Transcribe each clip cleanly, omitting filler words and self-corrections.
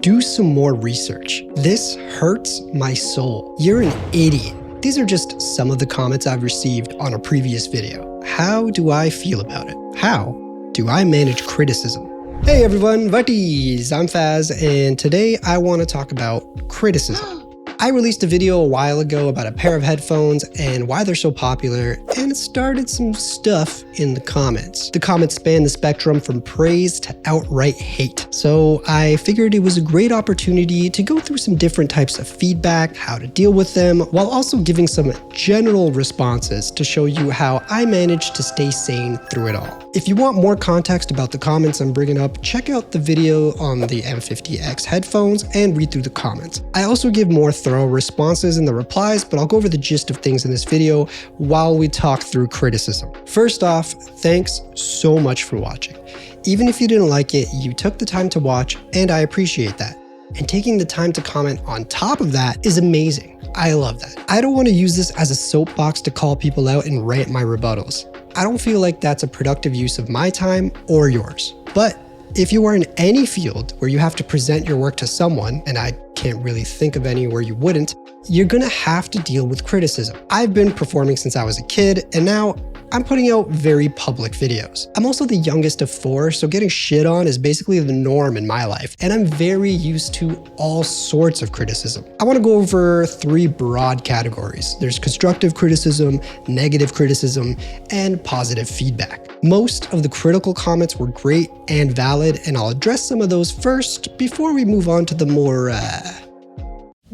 Do some more research. This hurts my soul. You're an idiot. These are just some of the comments I've received on a previous video. How do I feel about it? How do I manage criticism? Hey everyone, what is? I'm Faz, and today I want to talk about criticism. I released a video a while ago about a pair of headphones and why they're so popular, and it started some stuff in the comments. The comments span the spectrum from praise to outright hate. So I figured it was a great opportunity to go through some different types of feedback, how to deal with them, while also giving some general responses to show you how I managed to stay sane through it all. If you want more context about the comments I'm bringing up, check out the video on the M50X headphones and read through the comments. I also give more thorough responses in the replies, but I'll go over the gist of things in this video while we talk through criticism. First off, thanks so much for watching. Even if you didn't like it, you took the time to watch, and I appreciate that. And taking the time to comment on top of that is amazing. I love that. I don't want to use this as a soapbox to call people out and rant my rebuttals. I don't feel like that's a productive use of my time or yours. But if you are in any field where you have to present your work to someone, and I can't really think of any where you wouldn't, you're gonna have to deal with criticism. I've been performing since I was a kid, and now I'm putting out very public videos. I'm also the youngest of 4, so getting shit on is basically the norm in my life, and I'm very used to all sorts of criticism. I want to go over 3 broad categories. There's constructive criticism, negative criticism, and positive feedback. Most of the critical comments were great and valid, and I'll address some of those first before we move on to the more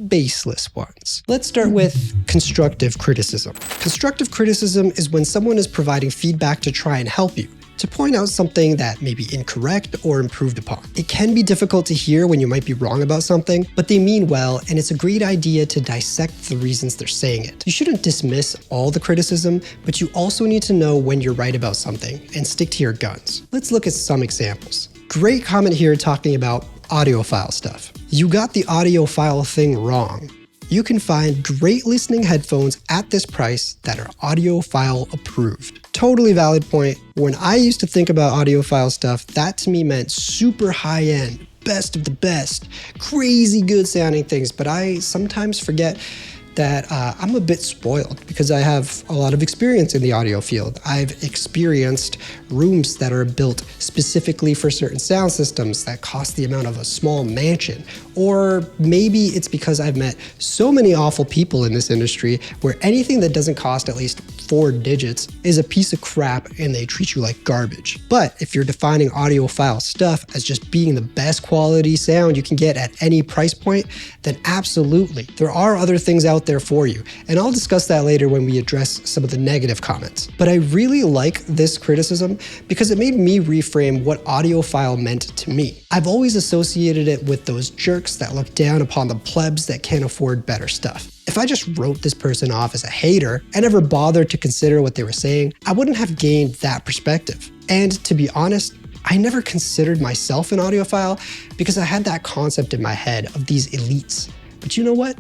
baseless ones. Let's start with constructive criticism. Constructive criticism is when someone is providing feedback to try and help you, to point out something that may be incorrect or improved upon. It can be difficult to hear when you might be wrong about something, but they mean well, and it's a great idea to dissect the reasons they're saying it. You shouldn't dismiss all the criticism, but you also need to know when you're right about something and stick to your guns. Let's look at some examples. Great comment here talking about audiophile stuff. You got the audiophile thing wrong. You can find great listening headphones at this price that are audiophile approved. Totally valid point. When I used to think about audiophile stuff, that to me meant super high end, best of the best, crazy good sounding things, but I sometimes forget that I'm a bit spoiled because I have a lot of experience in the audio field. I've experienced rooms that are built specifically for certain sound systems that cost the amount of a small mansion. Or maybe it's because I've met so many awful people in this industry where anything that doesn't cost at least 4 digits is a piece of crap and they treat you like garbage. But if you're defining audiophile stuff as just being the best quality sound you can get at any price point, then absolutely, there are other things out there for you. And I'll discuss that later when we address some of the negative comments. But I really like this criticism because it made me reframe what audiophile meant to me. I've always associated it with those jerks that look down upon the plebs that can't afford better stuff. If I just wrote this person off as a hater and never bothered to consider what they were saying, I wouldn't have gained that perspective. And to be honest, I never considered myself an audiophile because I had that concept in my head of these elites. But you know what?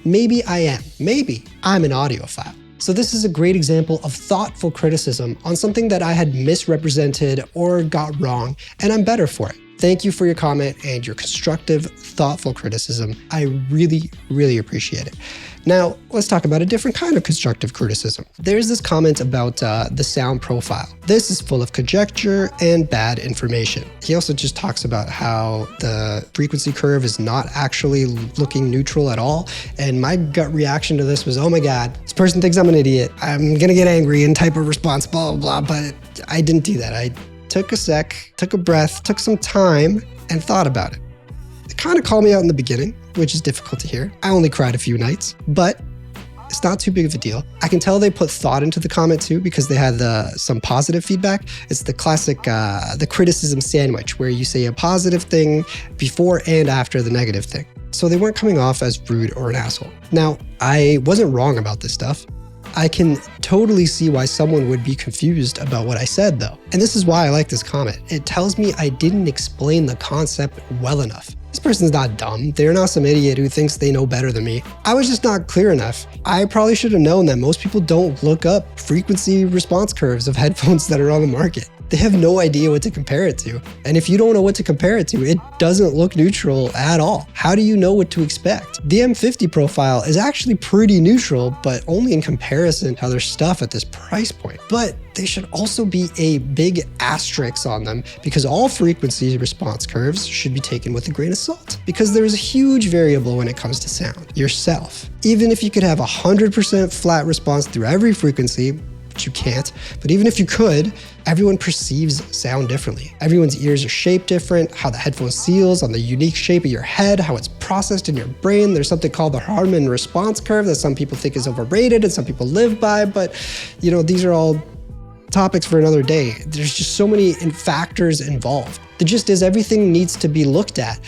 Maybe I am. Maybe I'm an audiophile. So this is a great example of thoughtful criticism on something that I had misrepresented or got wrong, and I'm better for it. Thank you for your comment and your constructive, thoughtful criticism. I really, really appreciate it. Now, let's talk about a different kind of constructive criticism. There's this comment about the sound profile. This is full of conjecture and bad information. He also just talks about how the frequency curve is not actually looking neutral at all. And my gut reaction to this was, oh my God, this person thinks I'm an idiot. I'm gonna get angry and type a response, blah, blah, blah. But I didn't do that. I took a sec, took a breath, took some time, and thought about it. It kind of called me out in the beginning, which is difficult to hear. I only cried a few nights, but it's not too big of a deal. I can tell they put thought into the comment too because they had some positive feedback. It's the classic, the criticism sandwich where you say a positive thing before and after the negative thing. So they weren't coming off as rude or an asshole. Now, I wasn't wrong about this stuff. I can totally see why someone would be confused about what I said though. And this is why I like this comment. It tells me I didn't explain the concept well enough. This person's not dumb. They're not some idiot who thinks they know better than me. I was just not clear enough. I probably should have known that most people don't look up frequency response curves of headphones that are on the market. They have no idea what to compare it to. And if you don't know what to compare it to, it doesn't look neutral at all. How do you know what to expect? The M50 profile is actually pretty neutral, but only in comparison to other stuff at this price point. But they should also be a big asterisk on them because all frequency response curves should be taken with a grain of salt. Because there's a huge variable when it comes to sound, yourself. Even if you could have 100% flat response through every frequency, which you can't, but even if you could, everyone perceives sound differently. Everyone's ears are shaped different, how the headphone seals on the unique shape of your head, how it's processed in your brain. There's something called the Harman response curve that some people think is overrated and some people live by, but these are all topics for another day. There's just so many factors involved. The gist is everything needs to be looked at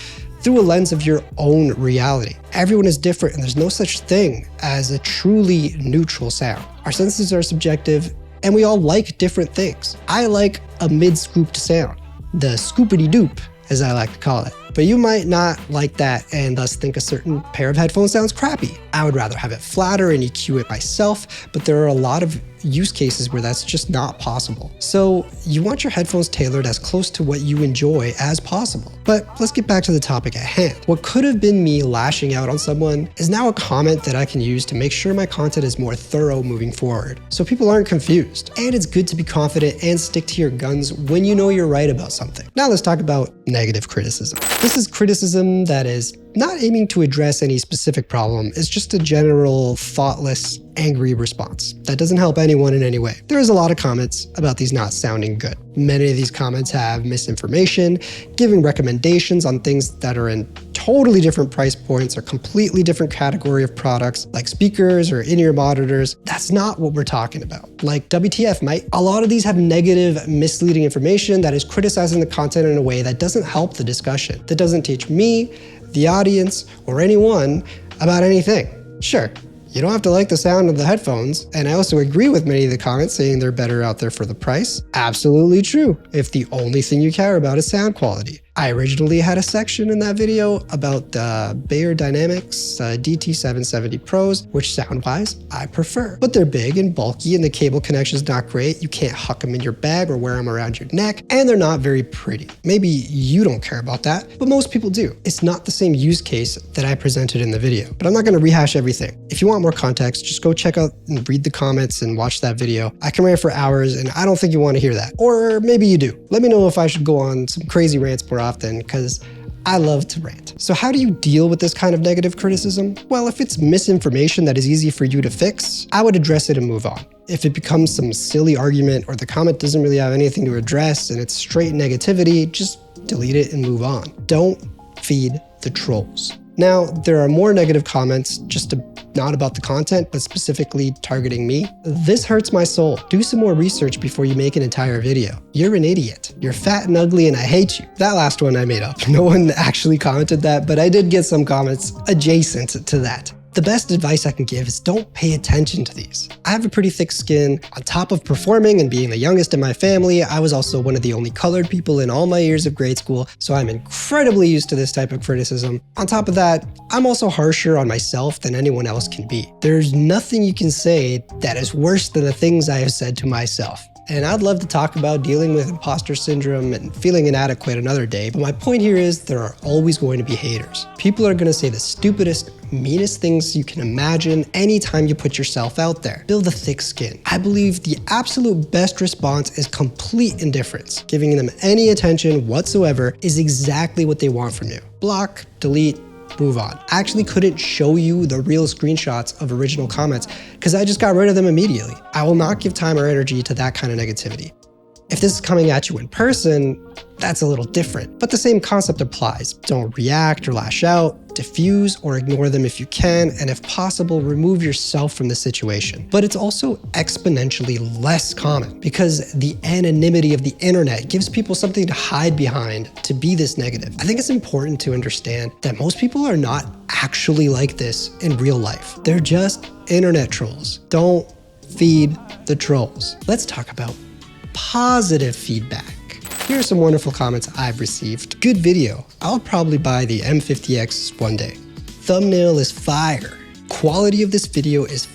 through a lens of your own reality. Everyone is different and there's no such thing as a truly neutral sound. Our senses are subjective and we all like different things. I like a mid-scooped sound, the scoopity-doop, as I like to call it. But you might not like that and thus think a certain pair of headphones sounds crappy. I would rather have it flatter and EQ it myself, but there are a lot of use cases where that's just not possible. So you want your headphones tailored as close to what you enjoy as possible. But let's get back to the topic at hand. What could have been me lashing out on someone is now a comment that I can use to make sure my content is more thorough moving forward, so people aren't confused. And it's good to be confident and stick to your guns when you know you're right about something. Now let's talk about negative criticism. This is criticism that is not aiming to address any specific problem. It's just a general, thoughtless, angry response that doesn't help anyone in any way. There is a lot of comments about these not sounding good. Many of these comments have misinformation, giving recommendations on things that are in totally different price points or completely different category of products, like speakers or in-ear monitors. That's not what we're talking about. Like WTF, mate. A lot of these have negative, misleading information that is criticizing the content in a way that doesn't help the discussion, that doesn't teach me, the audience, or anyone about anything. Sure, you don't have to like the sound of the headphones, and I also agree with many of the comments saying they're better out there for the price. Absolutely true, if the only thing you care about is sound quality. I originally had a section in that video about the Beyerdynamics DT770 Pros, which sound-wise, I prefer. But they're big and bulky and the cable connection's not great. You can't huck them in your bag or wear them around your neck, and they're not very pretty. Maybe you don't care about that, but most people do. It's not the same use case that I presented in the video, but I'm not gonna rehash everything. If you want more context, just go check out and read the comments and watch that video. I can rant for hours and I don't think you wanna hear that. Or maybe you do. Let me know if I should go on some crazy rants more often, because I love to rant. So how do you deal with this kind of negative criticism? Well, if it's misinformation that is easy for you to fix, I would address it and move on. If it becomes some silly argument or the comment doesn't really have anything to address and it's straight negativity, just delete it and move on. Don't feed the trolls. Now, there are more negative comments, not about the content, but specifically targeting me. This hurts my soul. Do some more research before you make an entire video. You're an idiot. You're fat and ugly and I hate you. That last one I made up. No one actually commented that, but I did get some comments adjacent to that. The best advice I can give is don't pay attention to these. I have a pretty thick skin. On top of performing and being the youngest in my family, I was also one of the only colored people in all my years of grade school, so I'm incredibly used to this type of criticism. On top of that, I'm also harsher on myself than anyone else can be. There's nothing you can say that is worse than the things I have said to myself. And I'd love to talk about dealing with imposter syndrome and feeling inadequate another day, but my point here is there are always going to be haters. People are going to say the stupidest, meanest things you can imagine anytime you put yourself out there. Build a thick skin. I believe the absolute best response is complete indifference. Giving them any attention whatsoever is exactly what they want from you. Block, delete, move on. I actually couldn't show you the real screenshots of original comments because I just got rid of them immediately. I will not give time or energy to that kind of negativity. If this is coming at you in person, that's a little different, but the same concept applies. Don't react or lash out, diffuse or ignore them if you can, and if possible, remove yourself from the situation. But it's also exponentially less common because the anonymity of the internet gives people something to hide behind to be this negative. I think it's important to understand that most people are not actually like this in real life. They're just internet trolls. Don't feed the trolls. Let's talk about positive feedback. Here are some wonderful comments I've received. Good video. I'll probably buy the M50X one day. Thumbnail is fire. Quality of this video is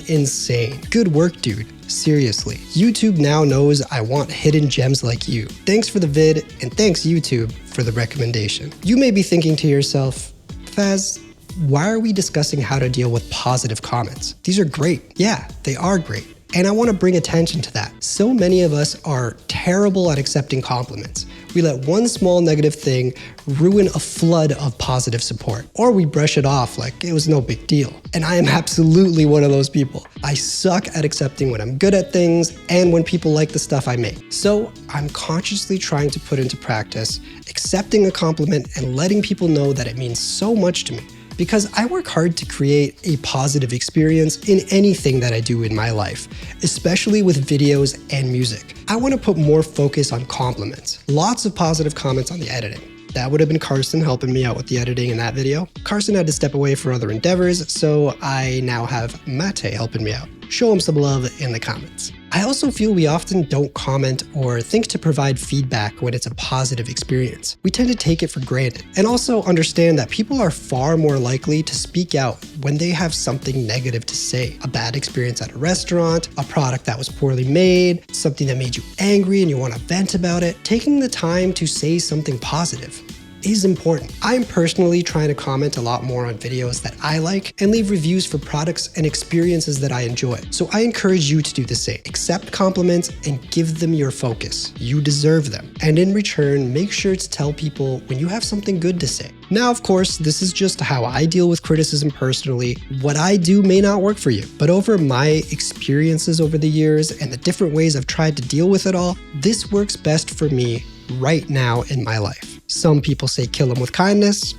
insane. Good work, dude. Seriously, YouTube now knows I want hidden gems like you. Thanks for the vid, and thanks YouTube for the recommendation. You may be thinking to yourself, Faz, why are we discussing how to deal with positive comments? These are great. Yeah, they are great. And I want to bring attention to that. So many of us are terrible at accepting compliments. We let one small negative thing ruin a flood of positive support, or we brush it off like it was no big deal. And I am absolutely one of those people. I suck at accepting when I'm good at things and when people like the stuff I make. So I'm consciously trying to put into practice accepting a compliment and letting people know that it means so much to me. Because I work hard to create a positive experience in anything that I do in my life, especially with videos and music. I want to put more focus on compliments. Lots of positive comments on the editing. That would have been Carson helping me out with the editing in that video. Carson had to step away for other endeavors, so I now have Mate helping me out. Show him some love in the comments. I also feel we often don't comment or think to provide feedback when it's a positive experience. We tend to take it for granted, and also understand that people are far more likely to speak out when they have something negative to say. A bad experience at a restaurant, a product that was poorly made, something that made you angry and you want to vent about it. Taking the time to say something positive is important. I'm personally trying to comment a lot more on videos that I like and leave reviews for products and experiences that I enjoy. So I encourage you to do the same. Accept compliments and give them your focus. You deserve them. And in return, make sure to tell people when you have something good to say. Now, of course, this is just how I deal with criticism personally. What I do may not work for you, but over my experiences over the years and the different ways I've tried to deal with it all, this works best for me right now in my life. Some people say kill them with kindness.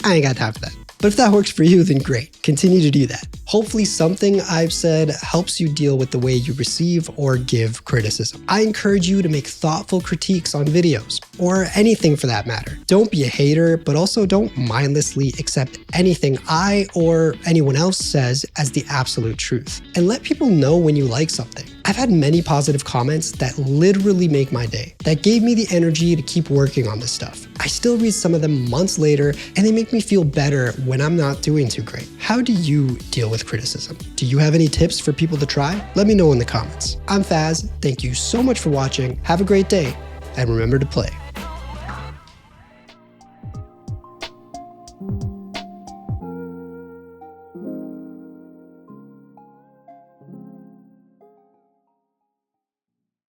I ain't got time for that. But if that works for you, then great. Continue to do that. Hopefully something I've said helps you deal with the way you receive or give criticism. I encourage you to make thoughtful critiques on videos, or anything for that matter. Don't be a hater, but also don't mindlessly accept anything I or anyone else says as the absolute truth. And let people know when you like something. I've had many positive comments that literally make my day, that gave me the energy to keep working on this stuff. I still read some of them months later, and they make me feel better when I'm not doing too great. How do you deal with criticism? Do you have any tips for people to try? Let me know in the comments. I'm Faz. Thank you so much for watching. Have a great day, and remember to play.